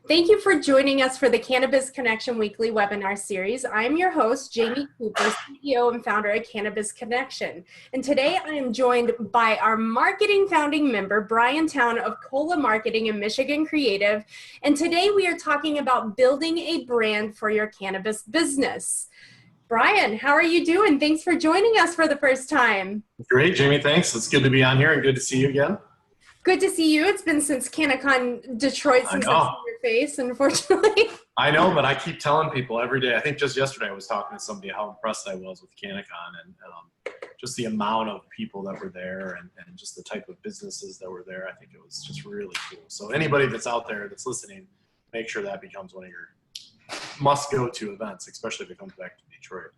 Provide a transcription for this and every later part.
Thank you for joining us for the Cannabis Connection Weekly webinar series. I'm your host, Jamie Cooper, CEO and founder of Cannabis Connection. And today I am joined by our marketing founding member, Brian Town of Cola Marketing and Michigan Creative. And today we are talking about building a brand for your cannabis business. Brian, how are you doing? Thanks for joining us for the first time. Great, Jamie, thanks. It's good to be on here and good to see you again. Good to see you. It's been since CannaCon Detroit since I've seen your face, unfortunately. I know, but I keep telling people every day. I think just yesterday I was talking to somebody how impressed I was with CannaCon and just the amount of people that were there and just the type of businesses that were there. I think it was just really cool. So anybody that's out there that's listening, make sure that becomes one of your must-go-to events, especially if it comes back to Detroit.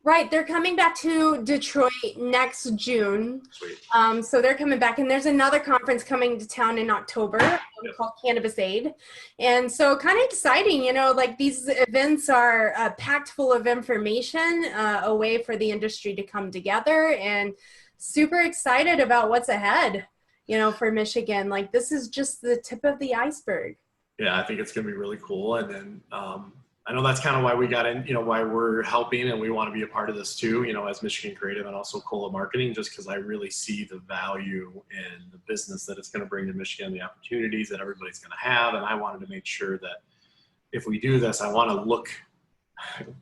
Right, they're coming back to Detroit next June. Sweet. So they're coming back, and there's another conference coming to town in October called Cannabis Aid. And so kind of exciting, you know, like these events are packed full of information, a way for the industry to come together, and super excited about what's ahead, you know, for Michigan. Like this is just the tip of the iceberg. Yeah, I think it's going to be really cool. And then I know that's kind of why we got in, you know, why we're helping and we want to be a part of this too, you know, as Michigan Creative and also Cola Marketing, just because I really see the value in the business that it's going to bring to Michigan, the opportunities that everybody's going to have. And I wanted to make sure that if we do this, I want to look,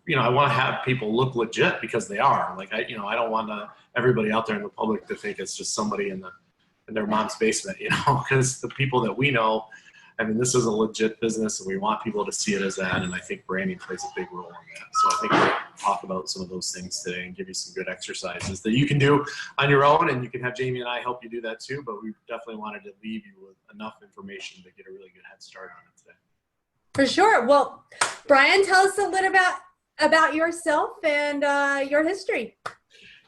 you know, I want to have people look legit because they are. Like, I don't want everybody out there in the public to think it's just somebody in their mom's basement, you know, because the people that we know, I mean, this is a legit business and we want people to see it as that. And I think branding plays a big role in that. So I think we'll talk about some of those things today and give you some good exercises that you can do on your own. And you can have Jamie and I help you do that too. But we definitely wanted to leave you with enough information to get a really good head start on it today. For sure. Well, Brian, tell us a little about yourself and your history.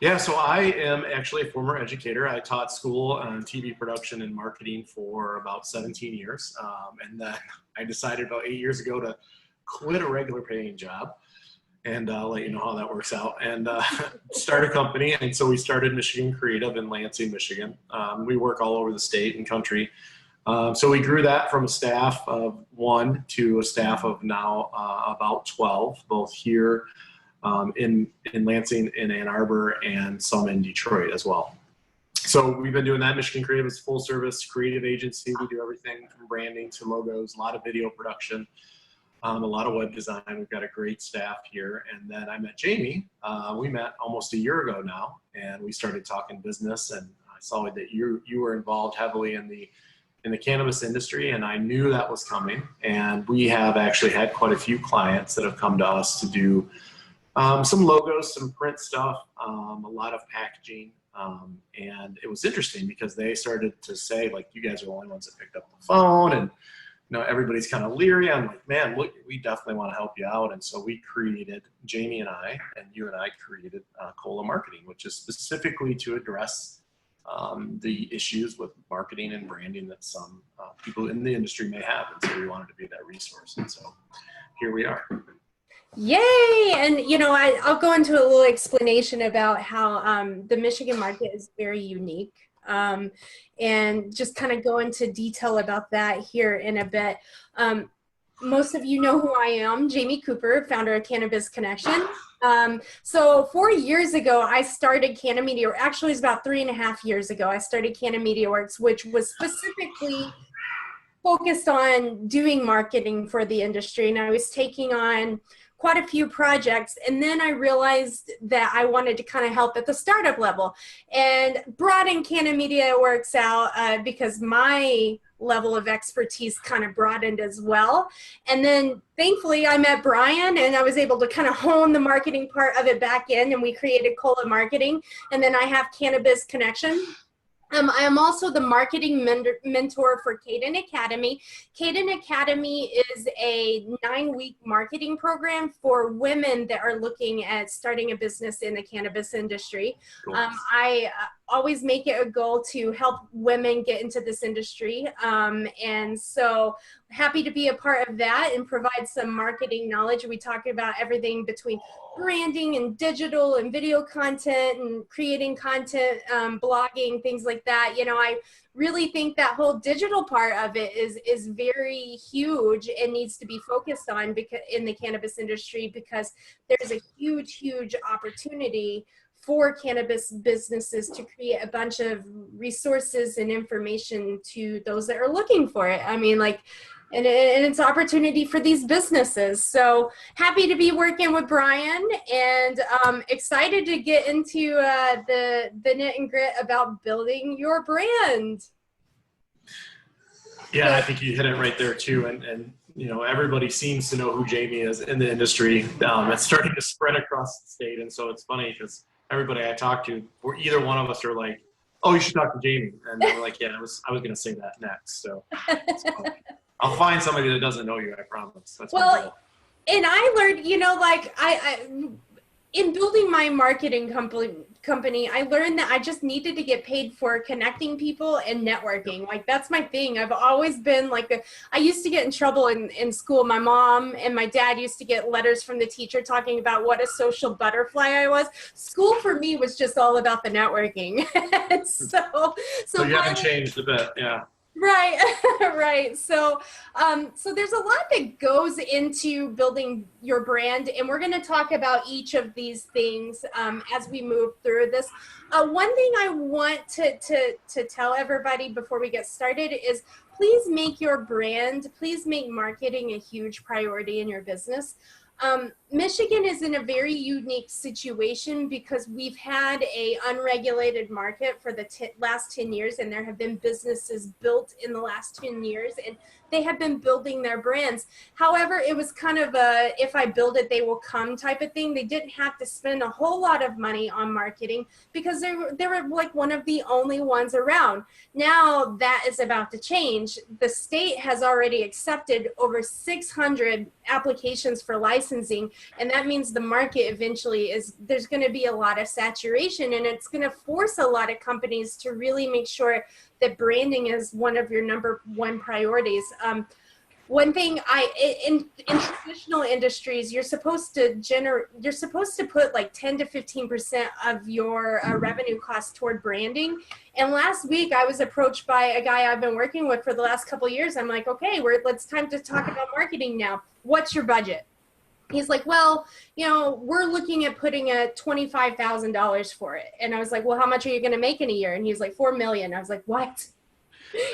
Yeah, so I am actually a former educator. I taught school on TV production and marketing for about 17 years. And then I decided about 8 years ago to quit a regular paying job. And I'll let you know how that works out. And start a company. And so we started Michigan Creative in Lansing, Michigan. We work all over the state and country. So we grew that from a staff of 1 to a staff of now about 12, both here in Lansing, in Ann Arbor, and some in Detroit as well. So we've been doing that. Michigan Creative is a full service creative agency. We do everything from branding to logos, a lot of video production, a lot of web design. We've got a great staff here. And then I met Jamie. We met almost a year ago now, and we started talking business. And I saw that you were involved heavily in the cannabis industry, and I knew that was coming. And we have actually had quite a few clients that have come to us to do some logos, some print stuff, a lot of packaging. And it was interesting because they started to say, like, you guys are the only ones that picked up the phone, and you know, everybody's kind of leery. I'm like, man, look, we definitely want to help you out. And so we created, Jamie and I, and you and I created Cola Marketing, which is specifically to address the issues with marketing and branding that some people in the industry may have. And so we wanted to be that resource. And so here we are. Yay! And you know, I'll go into a little explanation about how the Michigan market is very unique, and just kind of go into detail about that here in a bit. Most of you know who I am, Jamie Cooper, founder of Cannabis Connection. So 4 years ago, I started Canna Media. Actually, it was about 3.5 years ago. I started Canna Media Works, which was specifically focused on doing marketing for the industry, and I was taking on quite a few projects. And then I realized that I wanted to kind of help at the startup level and brought in Canna Media Works out because my level of expertise kind of broadened as well. And then thankfully I met Brian and I was able to kind of hone the marketing part of it back in, and we created Cola Marketing. And then I have Cannabis Connection. I am also the marketing mentor for Caden Academy. Caden Academy is a 9-week marketing program for women that are looking at starting a business in the cannabis industry. Cool. always make it a goal to help women get into this industry. And so happy to be a part of that and provide some marketing knowledge. We talk about everything between branding and digital and video content and creating content, blogging, things like that. You know, I really think that whole digital part of it is very huge and needs to be focused on because in the cannabis industry, because there's a huge opportunity for cannabis businesses to create a bunch of resources and information to those that are looking for it. I mean, like, and it's opportunity for these businesses. So happy to be working with Brian, and excited to get into the nit and grit about building your brand. Yeah, So, I think you hit it right there too. And you know, everybody seems to know who Jamie is in the industry. It's starting to spread across the state. And so it's funny because everybody I talk to, we're either one of us are like, oh, you should talk to Jamie. And we're like, yeah, I was going to say that next. So I'll find somebody that doesn't know you, I promise. That's my well, goal. and I learned, you know, like I in building my marketing company, I learned that I just needed to get paid for connecting people and networking. Like that's my thing. I've always been like I used to get in trouble in school. My mom and my dad used to get letters from the teacher talking about what a social butterfly I was. School for me was just all about the networking. So You haven't changed a bit, yeah. Right, right. So there's a lot that goes into building your brand, and we're going to talk about each of these things as we move through this. One thing I want to tell everybody before we get started is please make your brand, please make marketing a huge priority in your business. Michigan is in a very unique situation because we've had a unregulated market for the last 10 years, and there have been businesses built in the last 10 years, and they have been building their brands. However, it was kind of a if I build it, they will come type of thing. They didn't have to spend a whole lot of money on marketing because they were like one of the only ones around. Now that is about to change. The state has already accepted over 600 applications for licensing, and that means the market eventually there's going to be a lot of saturation, and it's going to force a lot of companies to really make sure that branding is one of your number one priorities. One thing in traditional industries, you're supposed to put like 10 to 15% of your revenue costs toward branding. And last week I was approached by a guy I've been working with for the last couple of years. I'm like, okay, it's time to talk about marketing now. What's your budget? He's like, well, you know, we're looking at putting a $25,000 for it. And I was like, well, how much are you going to make in a year? And he's like, 4 million. I was like, what?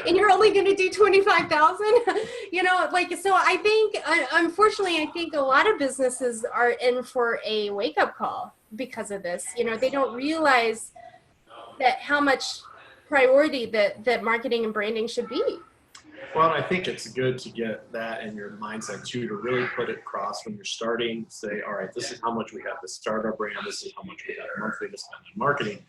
And you're only going to do 25,000? You know, like, so I think, unfortunately, I think a lot of businesses are in for a wake up call because of this. You know, they don't realize that how much priority that marketing and branding should be. Well, I think it's good to get that in your mindset too, to really put it across when you're starting. Say, all right, this is how much we have to start our brand. This is how much we have monthly to spend on marketing.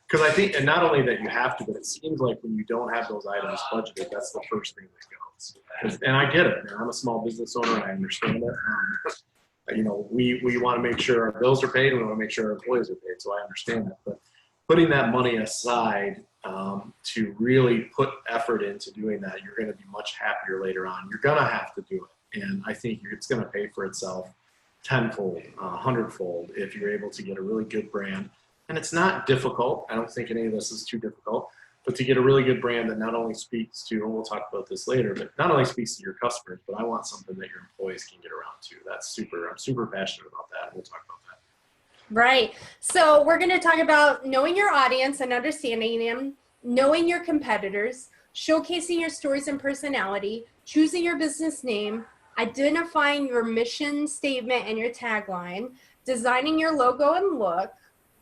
Because I think, and not only that you have to, but it seems like when you don't have those items budgeted, that's the first thing that goes. And I get it, man. I'm a small business owner. I understand it. You know, we want to make sure our bills are paid. And we want to make sure our employees are paid. So I understand that. But putting that money aside to really put effort into doing that, you're going to be much happier later on. You're going to have to do it. And I think it's going to pay for itself tenfold, hundredfold if you're able to get a really good brand. And it's not difficult. I don't think any of this is too difficult. But to get a really good brand that not only speaks to, and we'll talk about this later, but not only speaks to your customers, but I want something that your employees can get around to. I'm super passionate about that. And we'll talk about that. Right. So we're going to talk about knowing your audience and understanding them, knowing your competitors, showcasing your stories and personality, choosing your business name, identifying your mission statement and your tagline, designing your logo and look,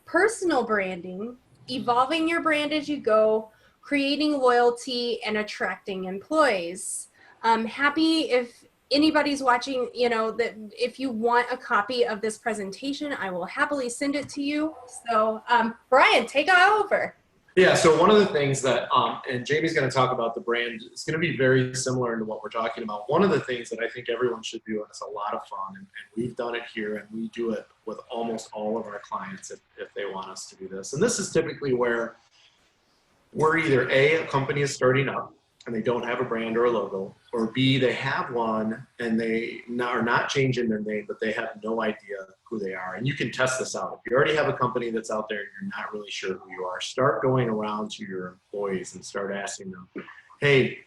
personal branding, evolving your brand as you go, creating loyalty, and attracting employees. Happy if anybody's watching, you know, that if you want a copy of this presentation, I will happily send it to you. So Brian, take it over. Yeah, so one of the things that, and Jamie's going to talk about the brand, it's going to be very similar to what we're talking about. One of the things that I think everyone should do, and it's a lot of fun, and we've done it here, and we do it with almost all of our clients if they want us to do this. And this is typically where We're either A, a company is starting up and they don't have a brand or a logo, or B, they have one and they are not changing their name, but they have no idea who they are. And you can test this out. If you already have a company that's out there and you're not really sure who you are, start going around to your employees and start asking them, hey,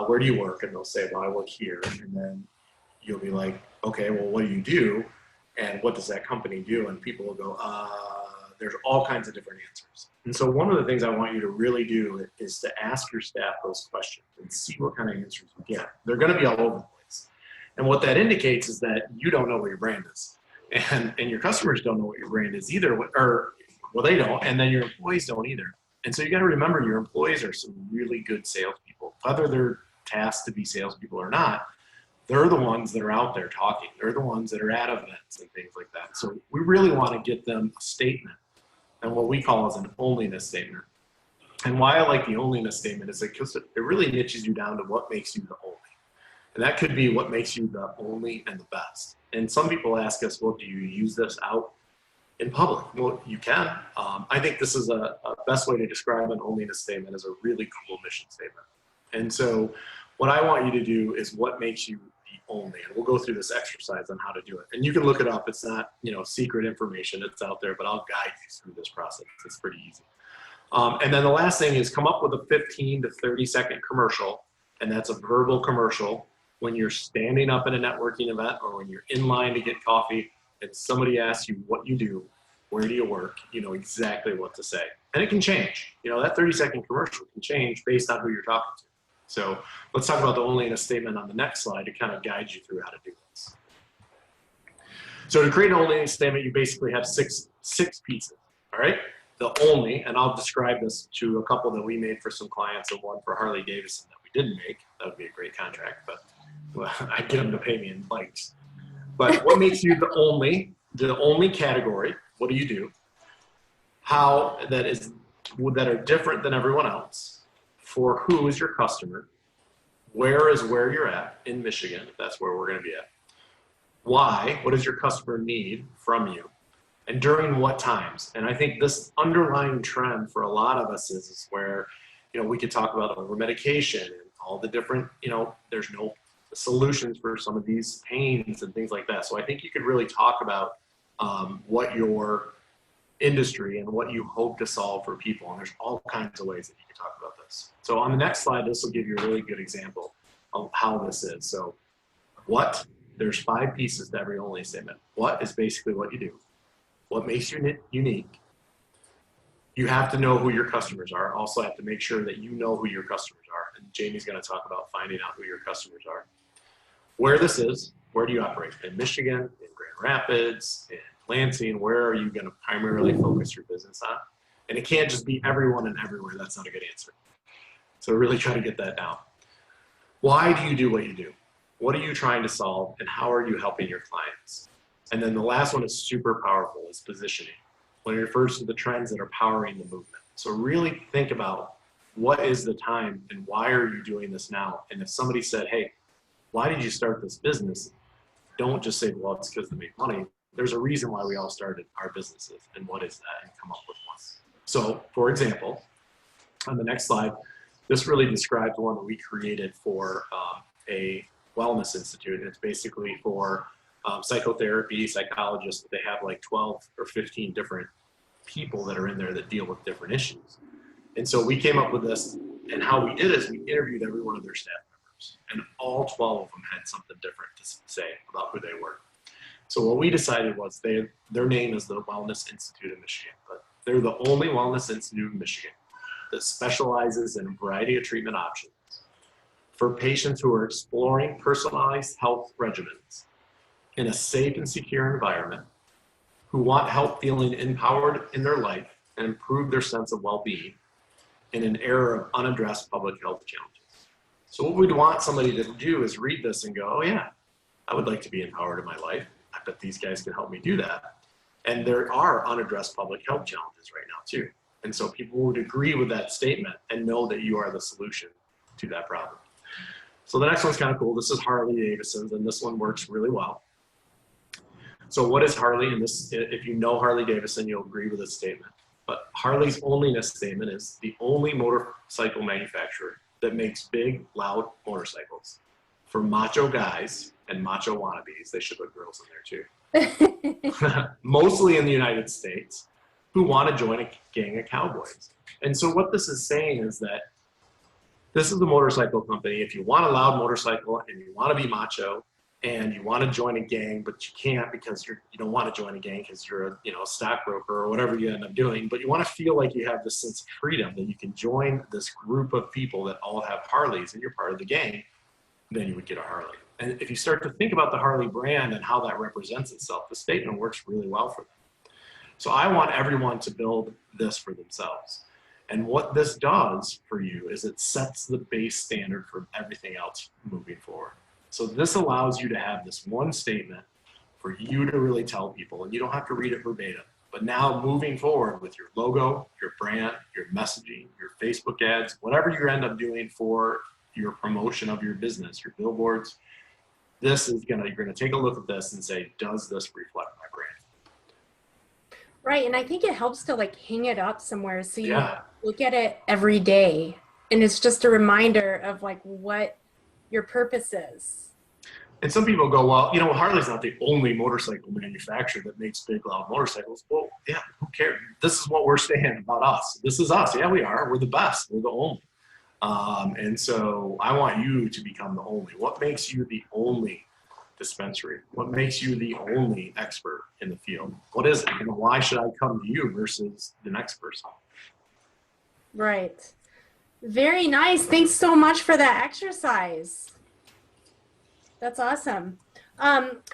where do you work? And they'll say, well, I work here. And then you'll be like, okay, well, what do you do? And what does that company do? And people will go, there's all kinds of different answers. And so one of the things I want you to really do is to ask your staff those questions and see what kind of answers you get. They're going to be all over the place. And what that indicates is that you don't know what your brand is. And your customers don't know what your brand is either, or, well, they don't, and then your employees don't either. And so you got to remember your employees are some really good salespeople. Whether they're tasked to be salespeople or not, they're the ones that are out there talking. They're the ones that are at events and things like that. So we really want to get them a statement, and what we call as an onlyness statement. And why I like the onlyness statement is because it really niches you down to what makes you the only. And that could be what makes you the only and the best. And some people ask us, well, do you use this out in public? Well, you can. I think this is a best way to describe an onlyness statement as a really cool mission statement. And so what I want you to do is what makes you the only. And we'll go through this exercise on how to do it. And you can look it up. It's not, secret information. It's out there, but I'll guide you through this process. It's pretty easy. And then the last thing is come up with a 15 to 30-second commercial. And that's a verbal commercial when you're standing up at a networking event or when you're in line to get coffee and somebody asks you what you do, where do you work, you know exactly what to say. And it can change. That 30-second commercial can change based on who you're talking to. So let's talk about the onlyness statement on the next slide to kind of guide you through how to do this. So to create an onlyness statement, you basically have six pieces, all right? The only, and I'll describe this to a couple that we made for some clients and one for Harley Davidson that we didn't make. That would be a great contract, but well, I'd get them to pay me in likes. But what makes you the only category? What do you do? How that are different than everyone else? For who is your customer? Where is where you're at in Michigan? That's where we're going to be at. Why? What does your customer need from you? And during what times? And I think this underlying trend for a lot of us is where, we could talk about over medication and all the different, there's no solutions for some of these pains and things like that. So I think you could really talk about what your industry and what you hope to solve for people. And there's all kinds of ways that you can talk about this. So on the next slide, this will give you a really good example of how this is. So what? There's 5 pieces to every only statement. What is basically what you do. What makes you unique? You have to know who your customers are. Also have to make sure that you know who your customers are. And Jamie's going to talk about finding out who your customers are. Where this is, where do you operate? In Michigan, in Grand Rapids, in Lansing, where are you going to primarily focus your business on? And it can't just be everyone and everywhere. That's not a good answer. So really try to get that down. Why do you do what you do? What are you trying to solve and how are you helping your clients? And then the last one is super powerful, is positioning. When it refers to the trends that are powering the movement. So really think about what is the time and why are you doing this now? And if somebody said, hey, why did you start this business? Don't just say, well, it's because they make money. There's a reason why we all started our businesses, and what is that? And come up with one. So, for example, on the next slide, this really describes one that we created for a wellness institute. And it's basically for psychotherapy, psychologists. They have like 12 or 15 different people that are in there that deal with different issues. And so we came up with this, and how we did is we interviewed every one of their staff members, and all 12 of them had something different to say about who they were. So what we decided was their name is the Wellness Institute of Michigan, but they're the only wellness institute in Michigan that specializes in a variety of treatment options for patients who are exploring personalized health regimens in a safe and secure environment, who want help feeling empowered in their life and improve their sense of well-being in an era of unaddressed public health challenges. So what we'd want somebody to do is read this and go, oh yeah, I would like to be empowered in my life. I bet these guys can help me do that. And there are unaddressed public health challenges right now too. And so people would agree with that statement and know that you are the solution to that problem. So the next one's kind of cool. This is Harley Davidson's, and this one works really well. So what is Harley? And this, if you know Harley Davidson, you'll agree with this statement. But Harley's onlyness statement is the only motorcycle manufacturer that makes big, loud motorcycles for macho guys and macho wannabes. They should put girls in there too. Mostly in the United States, who want to join a gang of cowboys. And so what this is saying is that this is the motorcycle company. If you want a loud motorcycle and you want to be macho and you want to join a gang, but you can't because you don't want to join a gang because you're a stockbroker or whatever you end up doing, but you want to feel like you have this sense of freedom that you can join this group of people that all have Harleys and you're part of the gang, then you would get a Harley. And if you start to think about the Harley brand and how that represents itself, the statement works really well for them. So I want everyone to build this for themselves. And what this does for you is it sets the base standard for everything else moving forward. So this allows you to have this one statement for you to really tell people, and you don't have to read it verbatim. But now moving forward with your logo, your brand, your messaging, your Facebook ads, whatever you end up doing for your promotion of your business, your billboards, you're gonna take a look at this and say, does this reflect my brand? Right, and I think it helps to like hang it up somewhere so you Yeah. look at it every day, and it's just a reminder of like what your purpose is. And some people go, well, Harley's not the only motorcycle manufacturer that makes big, loud motorcycles. Well, yeah, who cares? This is what we're saying about us. This is us. Yeah, we are. We're the best. We're the only. And so I want you to become the only. What makes you the only dispensary? What makes you the only expert in the field? What is it? Why should I come to you versus the next person? Right. Very nice. Thanks so much for that exercise. That's awesome.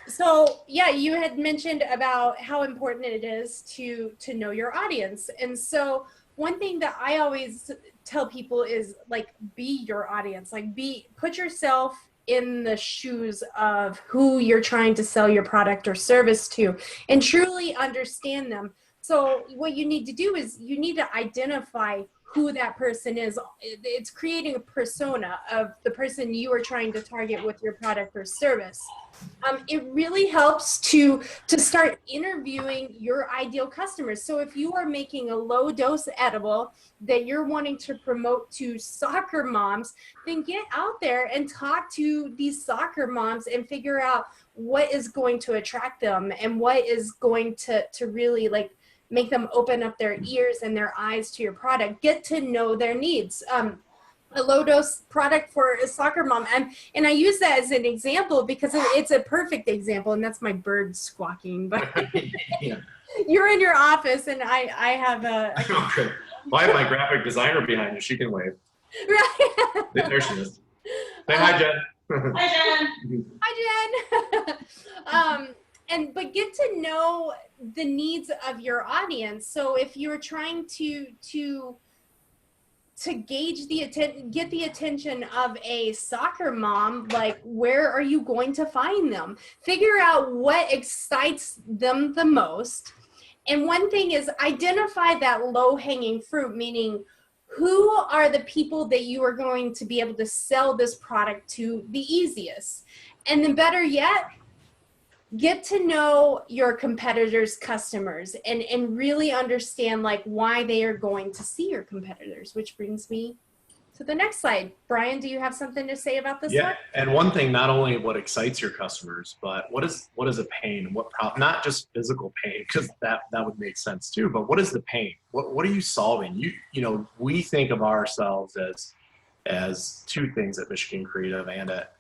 So yeah, you had mentioned about how important it is to know your audience. And so one thing that I always tell people is like, be your audience, like put yourself in the shoes of who you're trying to sell your product or service to and truly understand them. So what you need to do is you need to identify who that person is. It's creating a persona of the person you are trying to target with your product or service. It really helps to start interviewing your ideal customers. So if you are making a low dose edible that you're wanting to promote to soccer moms, then get out there and talk to these soccer moms and figure out what is going to attract them and what is going to really like make them open up their ears and their eyes to your product. Get to know their needs. A low dose product for a soccer mom. And I use that as an example because it's a perfect example, and that's my bird squawking. But Yeah. You're in your office and I have a Okay. Well, I have my graphic designer behind you. She can wave. right. There she is. Say hi, Jen. Hi, Jen. Hi, Jen. But get to know the needs of your audience. So if you're trying to gauge get the attention of a soccer mom, like where are you going to find them? Figure out what excites them the most. And one thing is identify that low-hanging fruit, meaning who are the people that you are going to be able to sell this product to the easiest. And then better yet, get to know your competitors' customers and really understand like why they are going to see your competitors, which brings me to the next slide. Brian, do you have something to say about this one? Yeah, and one thing, not only what excites your customers, but what is a pain? What problem? Not just physical pain, because that would make sense too. But what is the pain? What are you solving? We think of ourselves as two things at Michigan Creative and at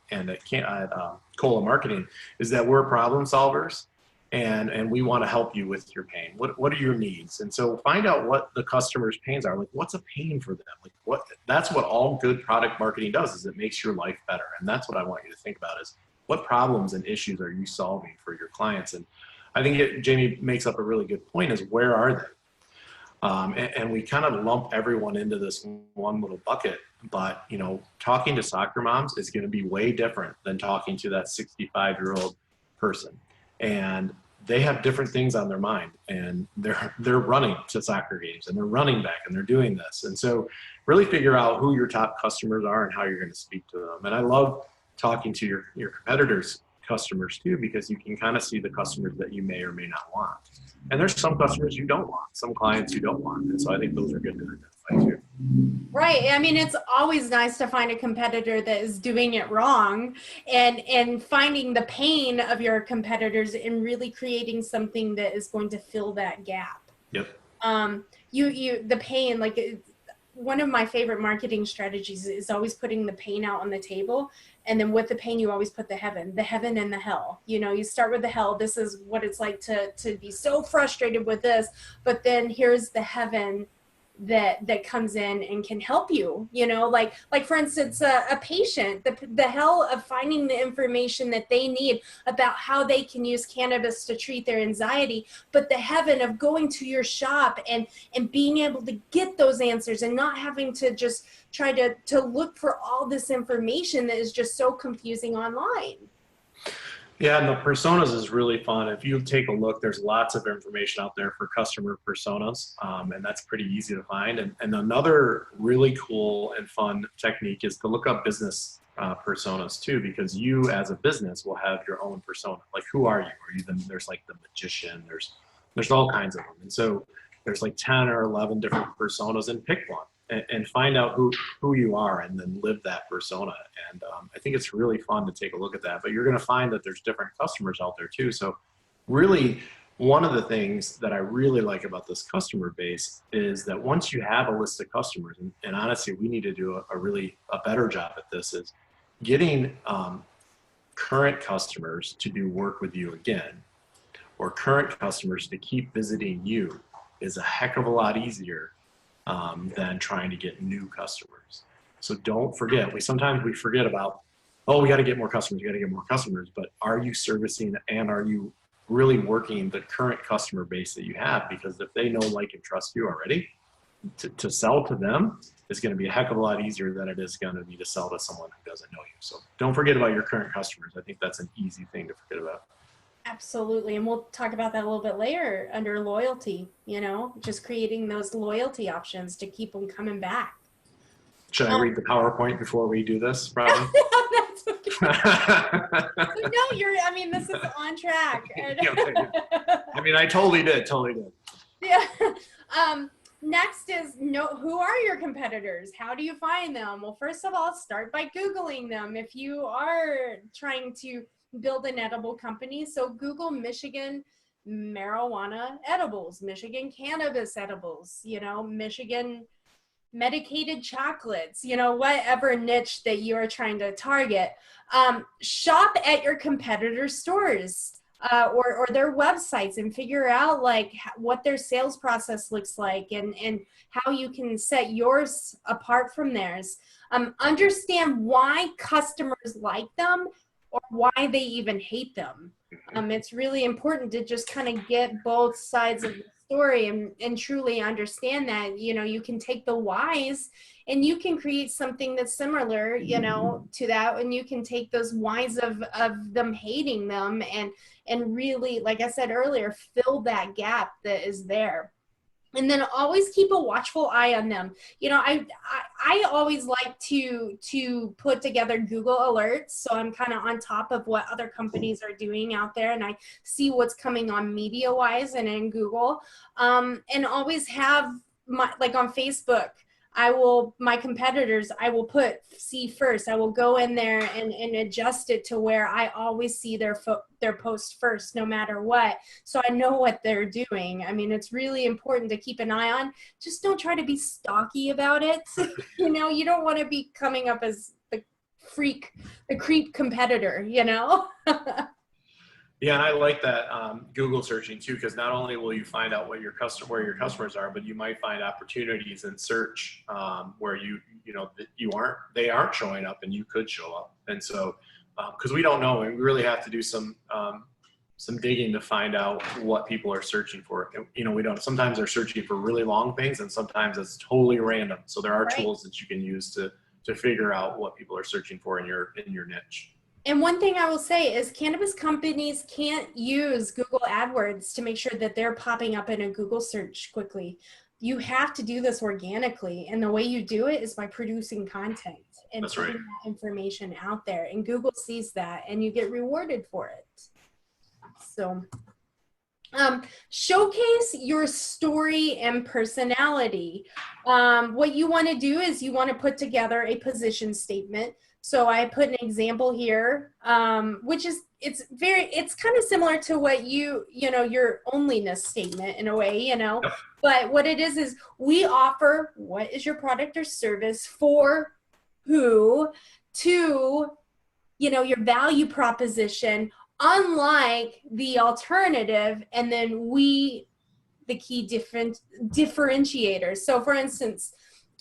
Cola Marketing, is that we're problem solvers, and we want to help you with your pain. What are your needs? And so find out what the customer's pains are. Like, what's a pain for them? Like, that's what all good product marketing does, is it makes your life better. And that's what I want you to think about, is what problems and issues are you solving for your clients? And I think Jamie makes up a really good point, is where are they? And we kind of lump everyone into this one little bucket, but talking to soccer moms is going to be way different than talking to that 65-year-old person. And they have different things on their mind, and they're running to soccer games, and they're running back, and they're doing this. And so really figure out who your top customers are and how you're going to speak to them. And I love talking to your competitors customers too, because you can kind of see the customers that you may or may not want. And there's some customers you don't want, some clients you don't want. And so I think those are good to identify too. Right. I mean, it's always nice to find a competitor that is doing it wrong, and finding the pain of your competitors and really creating something that is going to fill that gap. Yep. The pain, one of my favorite marketing strategies is always putting the pain out on the table. And then with the pain, you always put the heaven and the hell. You start with the hell. This is what it's like to be so frustrated with this, but then here's the heaven that comes in and can help you, like for instance, a patient, the hell of finding the information that they need about how they can use cannabis to treat their anxiety, but the heaven of going to your shop and being able to get those answers and not having to just try to look for all this information that is just so confusing online. Yeah, and the personas is really fun. If you take a look, there's lots of information out there for customer personas, and that's pretty easy to find. And another really cool and fun technique is to look up business personas too, because you as a business will have your own persona. Like, who are you? Are you there's like the magician, there's all kinds of them. And so there's like 10 or 11 different personas, and pick one and find out who you are, and then live that persona. And I think it's really fun to take a look at that. But you're going to find that there's different customers out there too. So really, one of the things that I really like about this customer base is that once you have a list of customers, and honestly, we need to do a better job at this, is getting current customers to do work with you again, or current customers to keep visiting you, is a heck of a lot easier than trying to get new customers. So don't forget, we sometimes forget about, oh, we got to get more customers, but are you servicing and are you really working the current customer base that you have? Because if they know, like, and trust you already, to sell to them is going to be a heck of a lot easier than it is going to be to sell to someone who doesn't know you. So don't forget about your current customers. I think that's an easy thing to forget about. Absolutely. And we'll talk about that a little bit later under loyalty, just creating those loyalty options to keep them coming back. Should I read the PowerPoint before we do this, Robin? That's okay. No, this is on track. I totally did. Yeah. Next is, who are your competitors? How do you find them? Well, first of all, start by Googling them if you are trying to build an edible company. So Google Michigan marijuana edibles, Michigan cannabis edibles, Michigan medicated chocolates, whatever niche that you are trying to target. Shop at your competitors' stores or their websites and figure out what their sales process looks like and how you can set yours apart from theirs. Understand why customers like them or why they even hate them. It's really important to just kind of get both sides of the story and truly understand that, you can take the whys and you can create something that's similar, to that. And you can take those whys of them hating them and really, like I said earlier, fill that gap that is there. And then always keep a watchful eye on them. I always like to put together Google alerts, so I'm kind of on top of what other companies are doing out there, and I see what's coming on media-wise and in Google. And always have on Facebook, my competitors, I will see first. I will go in there and adjust it to where I always see their post first, no matter what. So I know what they're doing. It's really important to keep an eye on. Just don't try to be stalky about it. You don't want to be coming up as the creep competitor, Yeah, and I like that Google searching too, because not only will you find out where your customers are, but you might find opportunities in search where they aren't showing up and you could show up. And so, because we don't know, and we really have to do some digging to find out what people are searching for. We don't. Sometimes they're searching for really long things, and sometimes it's totally random. So there are tools that you can use to figure out what people are searching for in your niche. And one thing I will say is cannabis companies can't use Google AdWords to make sure that they're popping up in a Google search quickly. You have to do this organically. And the way you do it is by producing content and That's putting right. that information out there. And Google sees that and you get rewarded for it. So showcase your story and personality. What you want to do is you want to put together a position statement. So I put an example here, which is it's kind of similar to what your onlyness statement in a way, Yep. but what it is we offer what is your product or service for who to, your value proposition, unlike the alternative, and then the key different differentiators. So for instance,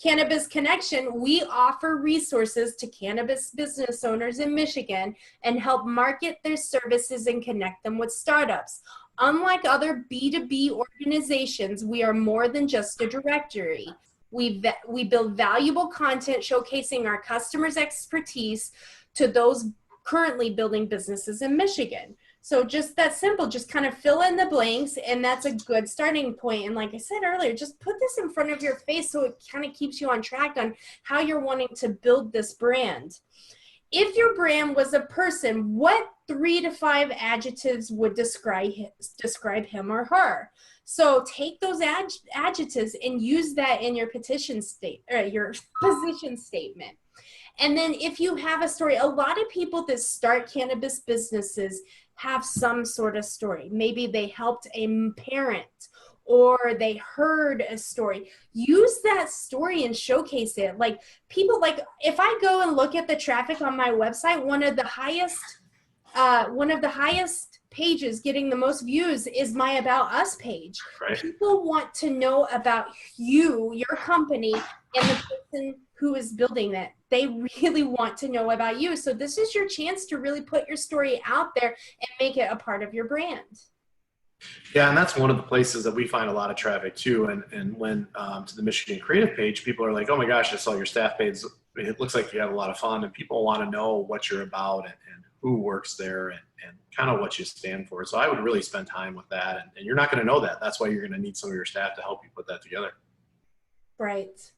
Cannabis Connection, we offer resources to cannabis business owners in Michigan and help market their services and connect them with startups. Unlike other B2B organizations, we are more than just a directory. We build valuable content showcasing our customers' expertise to those currently building businesses in Michigan. So just that simple, just kind of fill in the blanks, and that's a good starting point. And like I said earlier, just put this in front of your face so it kind of keeps you on track on how you're wanting to build this brand. If your brand was a person, what 3 to 5 adjectives would describe him or her? So take those adjectives and use that in your petition your position statement. And then if you have a story, a lot of people that start cannabis businesses have some sort of story. Maybe they helped a parent or they heard a story. Use that story and showcase it. Like people, like if I go and look at the traffic on my website, one of the highest pages getting the most views is my About Us page. Right. People want to know about you, your company, and the person who is building it. They really want to know about you. So this is your chance to really put your story out there and make it a part of your brand. Yeah, and that's one of the places that we find a lot of traffic too. And when to the Michigan Creative page, people are like, "Oh my gosh, I saw your staff page. It looks like you have a lot of fun," and people want to know what you're about and who works there and kind of what you stand for. So I would really spend time with that, and you're not going to know that. That's why you're going to need some of your staff to help you put that together. Right.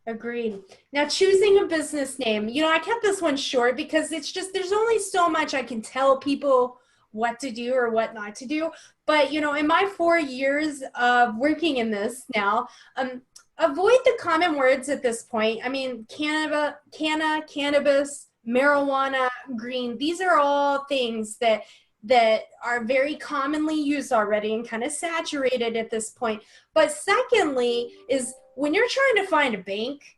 Agreed. Now, choosing a business name, I kept this one short because it's just, there's only so much I can tell people what to do or what not to do. But, in my 4 years of working in this now, avoid the common words at this point. I mean, cannabis, marijuana, green, these are all things that are very commonly used already and kind of saturated at this point. But secondly is when you're trying to find a bank,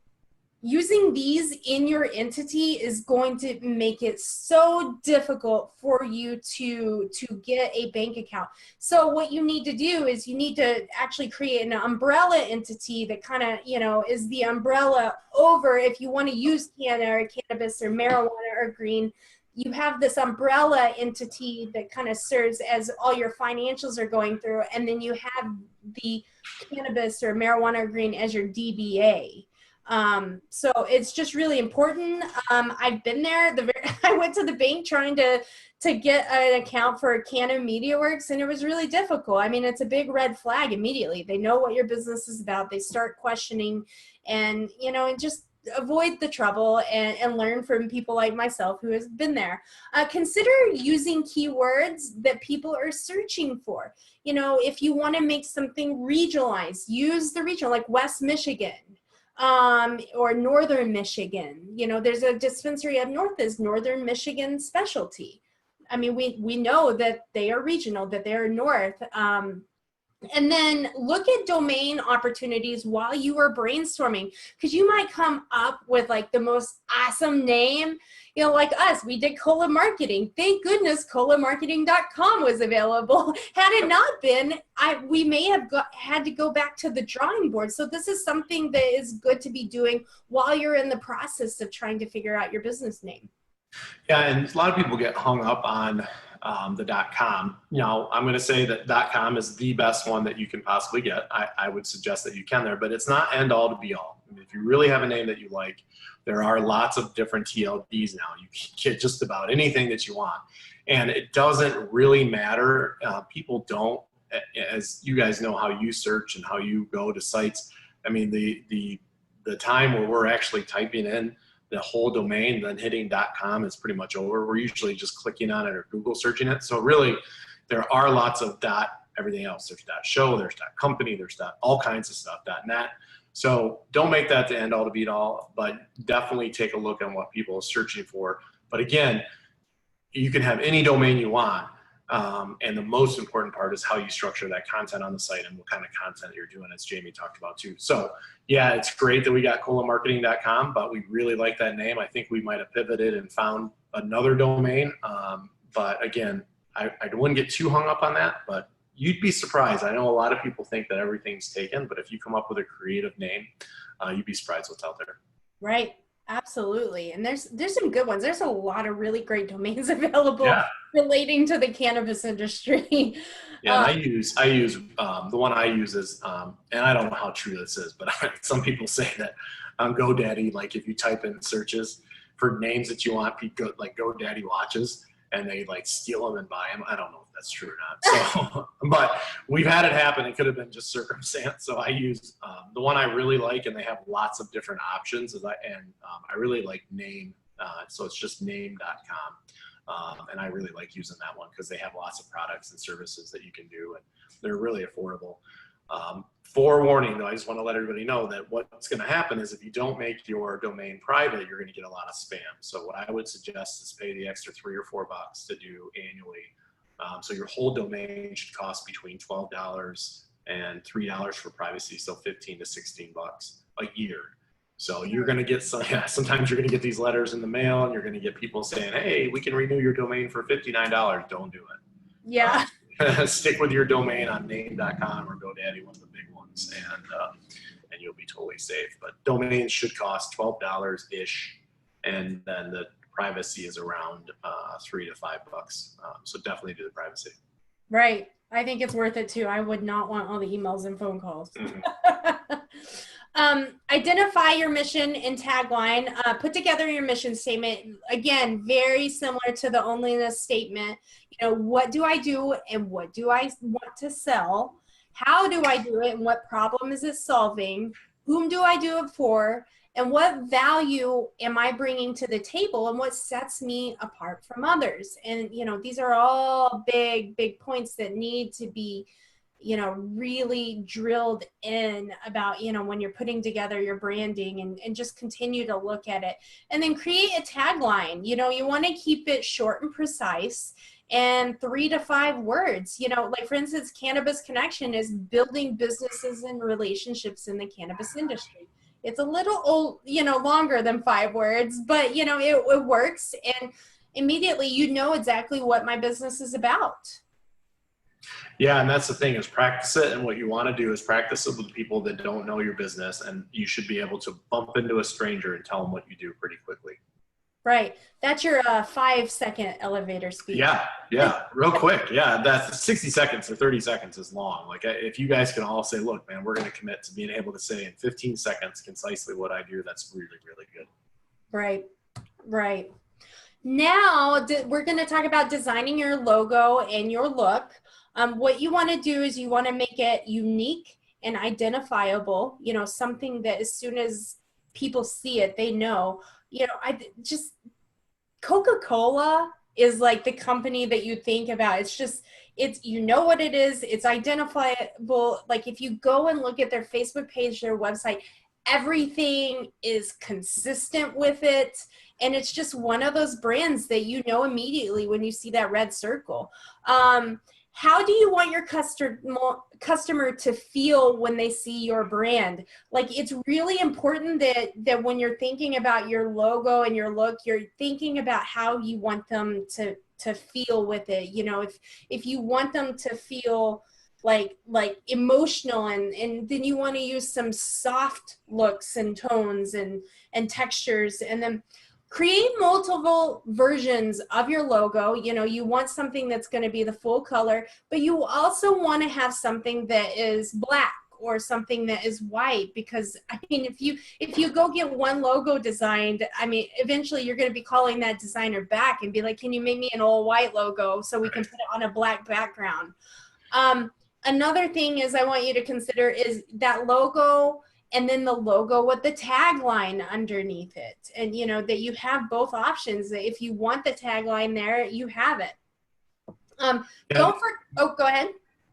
using these in your entity is going to make it so difficult for you to get a bank account. So what you need to do is you need to actually create an umbrella entity that kind of, is the umbrella over if you want to use cannabis or marijuana or green. You have this umbrella entity that kind of serves as all your financials are going through, and then you have the cannabis or marijuana or green as your DBA. So it's just really important. I've been there. I went to the bank trying to get an account for Canna MediaWorks, and it was really difficult. I mean, it's a big red flag immediately. They know what your business is about. They start questioning, and and just avoid the trouble and learn from people like myself who has been there. Consider using keywords that people are searching for. If you want to make something regionalized, use the regional, like West Michigan or Northern Michigan. There's a dispensary up north is Northern Michigan Specialty. I mean, we know that they are regional, that they're north. And then look at domain opportunities while you are brainstorming, because you might come up with like the most awesome name. Like us, we did Cola Marketing. Thank goodness colamarketing.com was available. Had it not been, we may have had to go back to the drawing board. So this is something that is good to be doing while you're in the process of trying to figure out your business name. Yeah, and a lot of people get hung up on the .com. I'm going to say that .com is the best one that you can possibly get. I would suggest that you can there, but it's not end all to be all. I mean, if you really have a name that you like, there are lots of different TLDs now. You can get just about anything that you want, and it doesn't really matter. People don't, as you guys know, how you search and how you go to sites. I mean, the time where we're actually typing in the whole domain, then hitting .com is pretty much over. We're usually just clicking on it or Google searching it. So really, there are lots of everything else. There's .show, there's .company, there's all kinds of stuff, .net. So don't make that the end all to be all, but definitely take a look on what people are searching for. But again, you can have any domain you want. And the most important part is how you structure that content on the site and what kind of content you're doing, as Jamie talked about too. So yeah, it's great that we got colamarketing.com, but we really like that name. I think we might have pivoted and found another domain. But again, I wouldn't get too hung up on that, but you'd be surprised. I know a lot of people think that everything's taken, but if you come up with a creative name, you'd be surprised what's out there. Right. Absolutely. And there's some good ones. There's a lot of really great domains available relating to the cannabis industry. Yeah, and I use the one I use is, and I don't know how true this is, but some people say that GoDaddy, like if you type in searches for names that you want, like GoDaddy watches, and they like steal them and buy them. I don't know if that's true or not. So, but we've had it happen. It could have been just circumstance. So I use the one I really like, and they have lots of different options. I really like Name. So it's just name.com. And I really like using that one because they have lots of products and services that you can do, and they're really affordable. Forewarning though, I just want to let everybody know that what's going to happen is if you don't make your domain private, you're going to get a lot of spam. So what I would suggest is pay the extra $3 or $4 to do annually. So your whole domain should cost between $12 and $3 for privacy, so $15 to $16 a year. So you're going to get sometimes you're going to get these letters in the mail, and you're going to get people saying, "Hey, we can renew your domain for $59." Don't do it. Yeah. Stick with your domain on name.com or GoDaddy, one of the big ones, and you'll be totally safe. But domains should cost $12-ish, and then the privacy is around $3 to $5. So definitely do the privacy. Right. I think it's worth it too. I would not want all the emails and phone calls. Identify your mission and tagline. Put together your mission statement. Again, very similar to the onlyness statement. You know, what do I do and what do I want to sell? How do I do it and what problem is it solving? Whom do I do it for? And what value am I bringing to the table, and what sets me apart from others? And, you know, these are all big, big points that need to be, you know, really drilled in about, you know, when you're putting together your branding, and just continue to look at it. And then create a tagline. You know, you want to keep it short and precise and 3 to 5 words. You know, like for instance, Cannabis Connection is building businesses and relationships in the cannabis industry. It's a little old, you know, longer than 5 words, but you know, it works. And immediately you know exactly what my business is about. Yeah, and that's the thing, is practice it. And what you want to do is practice it with people that don't know your business, and you should be able to bump into a stranger and tell them what you do pretty quickly. Right. That's your 5-second elevator speech. Yeah, real quick. Yeah, that's 60 seconds or 30 seconds is long. Like if you guys can all say, look, man, we're going to commit to being able to say in 15 seconds concisely what I do, that's really, really good. Right. Now we're going to talk about designing your logo and your look. What you want to do is you want to make it unique and identifiable, you know, something that as soon as people see it, they know. You know, Coca-Cola is like the company that you think about. It's you know what it is. It's identifiable. Like if you go and look at their Facebook page, their website, everything is consistent with it. And it's just one of those brands that you know immediately when you see that red circle. How do you want your customer to feel when they see your brand? Like it's really important that when you're thinking about your logo and your look, you're thinking about how you want them to feel with it. You know, if you want them to feel like emotional, and then you want to use some soft looks and tones and textures, and then create multiple versions of your logo. You know, you want something that's going to be the full color, but you also want to have something that is black or something that is white, because I mean, if you go get one logo designed, I mean, eventually you're going to be calling that designer back and be like, can you make me an all white logo so we can put it on a black background? Another thing is I want you to consider is that logo and then the logo with the tagline underneath it. And, you know, that you have both options. That if you want the tagline there, you have it. Oh, go ahead.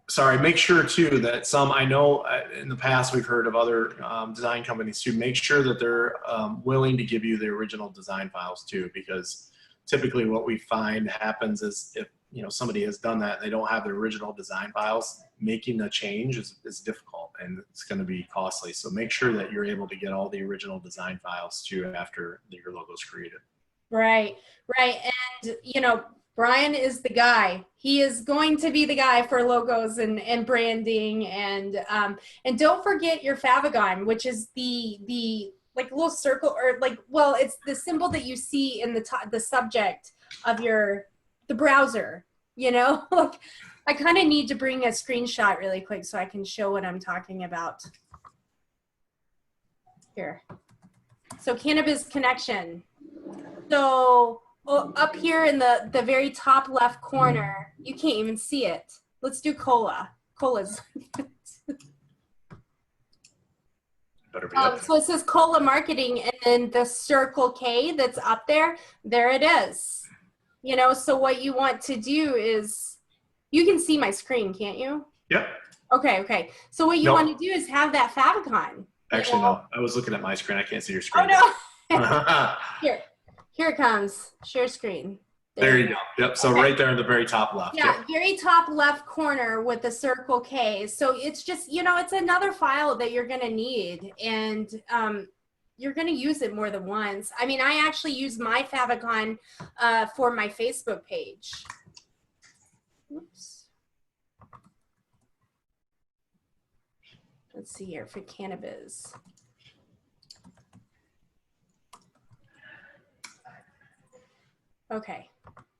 Sorry, make sure too that I know in the past we've heard of other design companies too, make sure that they're willing to give you the original design files too, because typically what we find happens is if, you know, somebody has done that and they don't have the original design files, making a change is difficult and it's going to be costly. So make sure that you're able to get all the original design files too after your logo is created. Right, right. And, you know, Brian is the guy. He is going to be the guy for logos and branding, and don't forget your favicon, which is the like little circle, or like, well, it's the symbol that you see in the subject of the browser. You know, like I kind of need to bring a screenshot really quick so I can show what I'm talking about. Here. So Cannabis Connection. So up here in the very top left corner, you can't even see it. Let's do cola. Cola's. Better be up. So it says cola marketing, and then the circle K that's up there it is. You know, so what you want to do is, you can see my screen, can't you? Yep. Okay. So what you want to do is have that favicon. Actually, no. I was looking at my screen. I can't see your screen. Oh, no. Here it comes. Share screen. There you go. Yep. So right there in the very top left. Yeah, yep. Very top left corner with the circle K. So it's just, you know, it's another file that you're going to need, and you're going to use it more than once. I mean, I actually use my favicon for my Facebook page. Oops. Let's see here for Cannabis. Okay.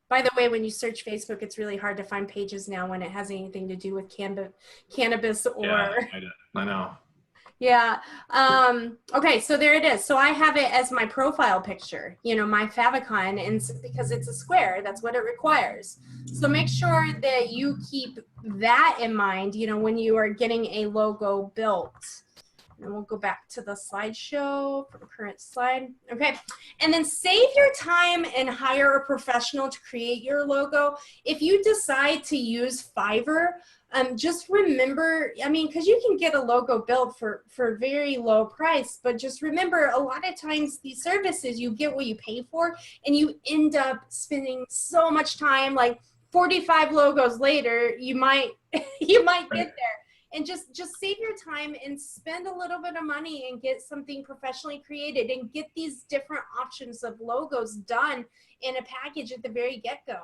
By the way, when you search Facebook, it's really hard to find pages now when it has anything to do with cannabis or. Yeah, I know. Yeah. Okay, so there it is. So I have it as my profile picture, you know, my favicon, and because it's a square, that's what it requires. So make sure that you keep that in mind, you know, when you are getting a logo built. And we'll go back to the slideshow for the current slide. Okay, and then save your time and hire a professional to create your logo. If you decide to use Fiverr, just remember, I mean, because you can get a logo built for very low price, but just remember, a lot of times these services, you get what you pay for, and you end up spending so much time, like 45 logos later, you might get there. And just save your time and spend a little bit of money and get something professionally created and get these different options of logos done in a package at the very get-go.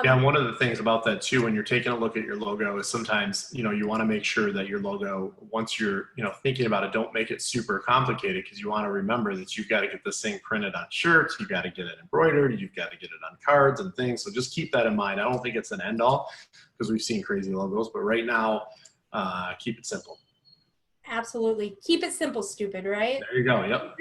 Yeah, and one of the things about that too, when you're taking a look at your logo, is sometimes, you know, you want to make sure that your logo, once you're, you know, thinking about it, don't make it super complicated, because you want to remember that you've got to get this thing printed on shirts, you've got to get it embroidered, you've got to get it on cards and things. So just keep that in mind. I don't think it's an end all, because we've seen crazy logos, but right now, keep it simple. Absolutely. Keep it simple, stupid, right? There you go. Yep.